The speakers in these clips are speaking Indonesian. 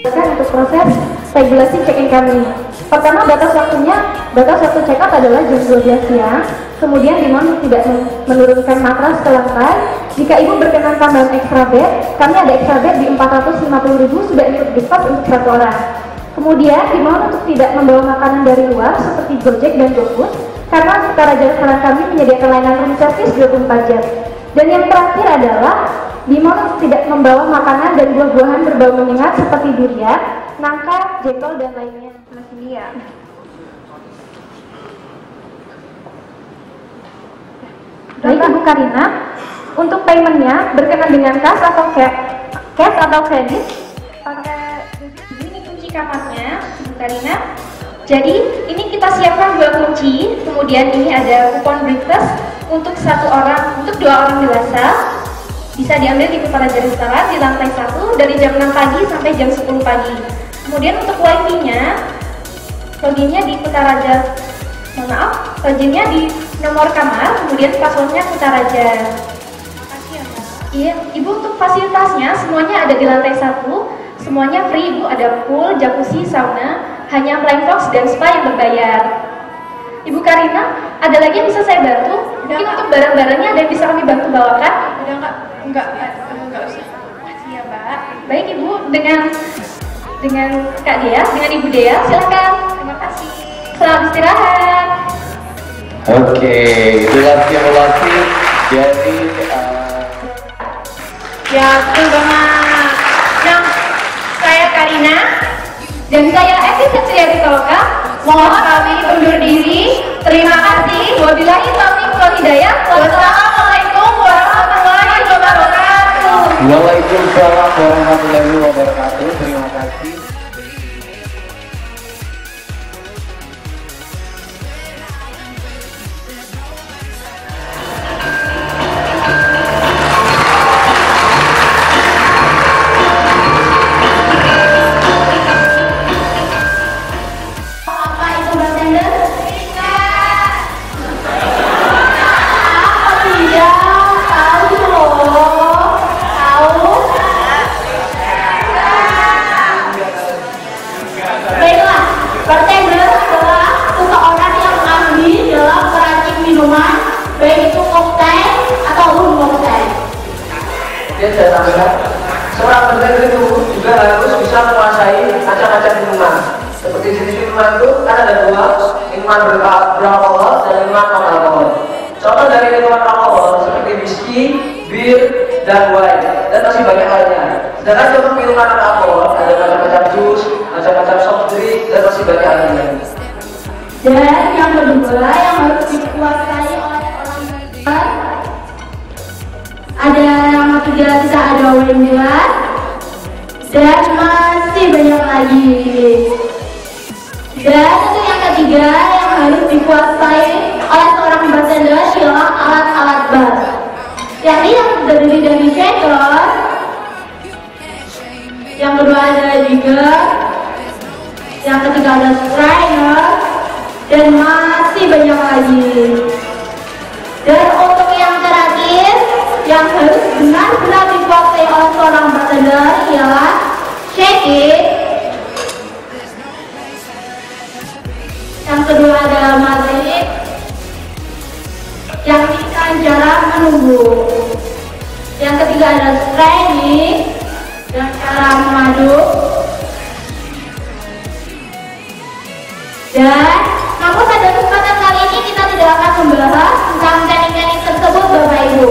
Untuk proses regulasi check-in kami. Pertama, batas waktu check-out adalah jam 12 siang. Kemudian dimohon tidak menurunkan matras ke lantai. Jika ibu berkenan tambahan extra bed, kami ada extra bed di 450.000 sudah ikut diskon untuk 1 orang. Kemudian dimohon untuk tidak membawa makanan dari luar seperti Gojek dan GoFood, karena Sukaraja Restoran kami menyediakan layanan room service 24 jam. Dan yang terakhir adalah dimohon tidak membawa makanan dan buah-buahan berbau menyengat seperti durian, nangka, jengkol, dan lainnya. Masih dia. Baik Ibu Karina, untuk paymentnya berkenan dengan cash atau kredit? Pakai ini kunci kamarnya, Ibu Karina. Jadi ini kita siapkan 2 kunci, kemudian ini ada kupon breakfast untuk 2 orang dewasa. Bisa diambil di Sukaraja Restoran di lantai 1 dari jam 6 pagi sampai jam 10 pagi. Kemudian untuk loginnya di Sukaraja, loginnya di nomor kamar, kemudian passwordnya Sukaraja. Makasih ya Mbak. Iya, Ibu untuk fasilitasnya semuanya ada di lantai 1, semuanya free Ibu, ada pool, jacuzzi, sauna, hanya flying fox dan spa yang berbayar. Ibu Karina, ada lagi yang bisa saya bantu? Mungkin untuk barang-barangnya ada yang bisa kami bantu bawakan? Udah enggak usah. Makasih ya Mbak. Baik Ibu, dengan Kak Dea, dengan Ibu Dea, silakan. Terima kasih. Selamat istirahat. Oke, itulah simulasi jadi Ya, betul banget. Yang saya Karina Dan saya Evi Satriani Toloka. Mohon kami undur diri. Terima kasih. Wabillahi taufiq wal hidayah. Wassalamualaikum warahmatullahi wabarakatuh. Waalaikumsalam warahmatullahi wabarakatuh. Terima kasih. Saya sampaikan, seorang bartender itu juga harus bisa menguasai macam-macam minuman. Seperti jenis minuman itu kan ada 2, minuman beralkohol dan minuman non alkohol. Contoh dari minuman alkohol seperti whisky, bir, dan wine, dan masih banyak lainnya. Sedangkan untuk minuman non alkohol ada macam-macam jus, macam-macam soft drink, dan masih banyak lainnya. Dan yang kedua yang harus dikuasai oleh orang Banten, ada yang ketiga kita ada wine dan masih banyak lagi. Dan untuk yang ketiga yang harus dikuasai oleh seorang bartender ialah alat-alat bar. Yakni yang terdiri dari shaker, yang kedua ada jigger, yang ketiga ada strainer, dan masih banyak lagi. Dan untuk yang terakhir yang harus benar-benar dikuasai oleh seorang bartender ialah shaking. Yang kedua adalah madrid, yang kita cara menunggu. Yang ketiga adalah straining, dan cara mengaduk. Dan namun pada kesempatan kali ini kita tidak akan membahas tentang teknik-teknik tersebut Bapak Ibu.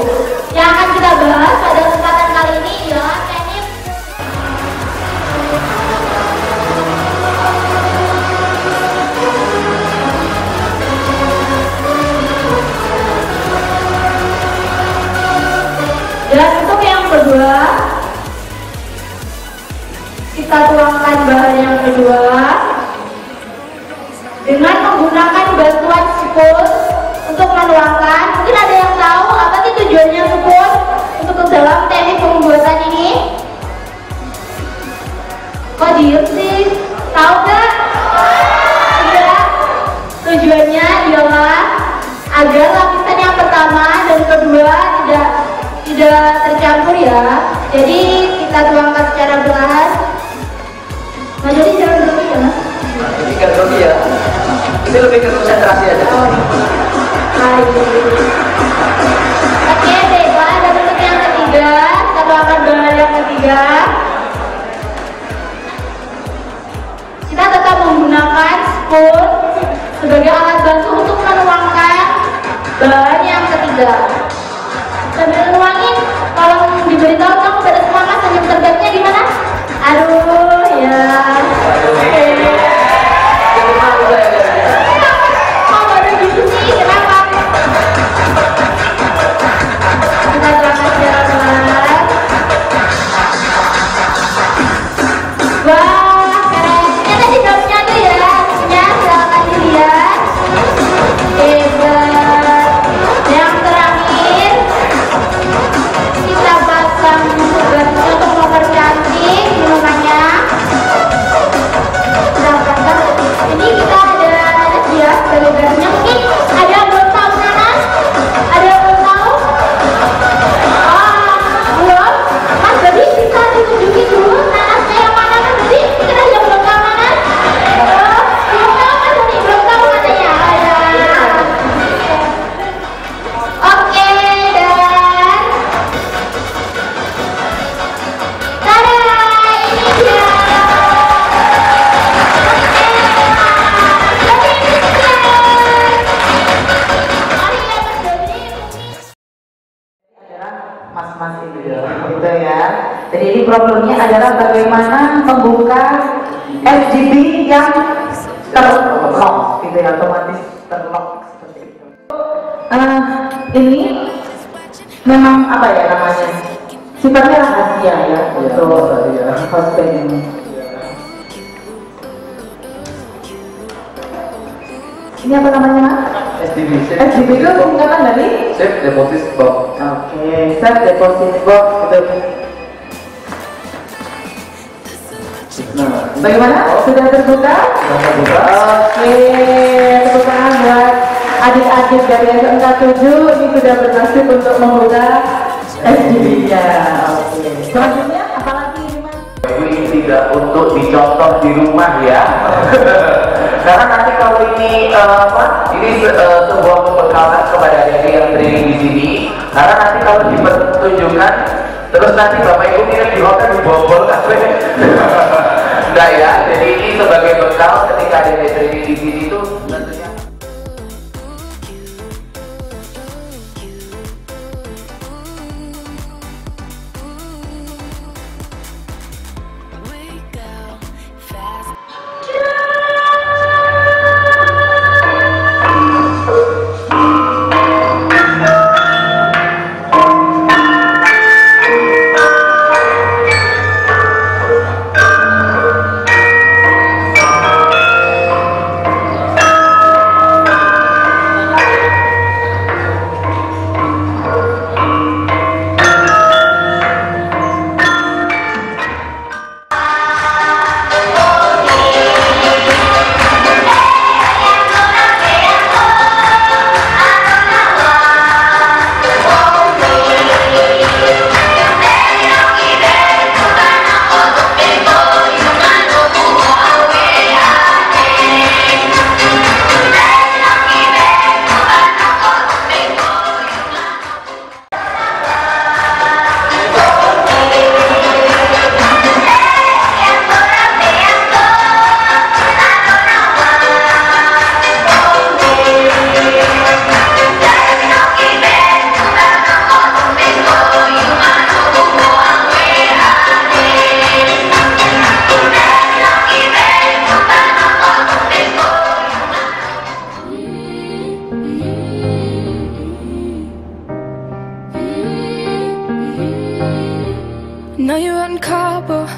Yang akan kita bahas pada kesempatan kali ini ialah teknik dan untuk yang kedua kita tuangkan bahan yang kedua dengan menggunakan bantuan spoon untuk menuangkan. Mungkin ada yang tahu apa sih tujuannya spoon untuk ke dalam teknik pembuatan ini? Kok diem sih? Tahu nggak? Ya, tujuannya ialah agar lapisan yang pertama dan kedua tidak tercampur ya. Jadi kita tuangkan secara perlahan Nah jadi jangan grogi ya mas. Ini kan grogi ya. Ini lebih ke konsentrasi aja. Oh iya. Oke, baiklah ada bentuk yang ketiga. Kita akan belajar yang ketiga. Kita tetap menggunakan spoon sebagai alat bantu untuk menuangkan bahan yang ketiga. Sambil nuangin, kalau diberitahu kamu pada semangat, senyum terbaiknya di mana? Aduh, ya. Kok baru gitu sih? Kenapa? Kita terangkan secara pelan. Wah, keren. Ini tadi daunnya tuh ya, hasilnya silahkan dilihat. Hebat. Yang terakhir, kita pasang gelasnya untuk mempercantik minumannya. Sedangkan ini kita ada ya sebagai gelasnya. Mungkin ada yang belum tahu nanas? Ada yang belum tahu? Belum? Mas jadi bisa ditunjukin dulu nanasnya yang mana kan? Jadi kita yang belum tahu nanas? Belum tahu mas Doni? Belum tahu katanya? Oke, dan tada, ini dia. Mas-mas itu gitu ya. Jadi ini problemnya adalah bagaimana membuka FGB yang terlock gitu ya, otomatis terlock seperti itu. Ini memang apa ya namanya? Sifatnya rahasia ya untuk hosting ini. Ini apa namanya mas? SDB. FGB itu singkatan dari? Safe Deposit Box. Oke, safe deposit box gitu. Nah, Bagaimana? Sudah terbuka? kita buka. Oke, tepuk tangan buat adik-adik dari SMK 7 ini sudah berhasil untuk membuka SGB-nya. Oke. Selanjutnya apalagi mas? Ini tidak untuk dicontoh di rumah ya. Karena nanti kalau ini sebuah pembekalan kepada adik-adik yang training di sini. Karena nanti kalau dipertunjukkan, terus nanti bapak ibu kira di hotel dibobol kafe. Enggak ya. Jadi ini sebagai bekal ketika adik-adik training di sini itu tentunya. Know you're on call, but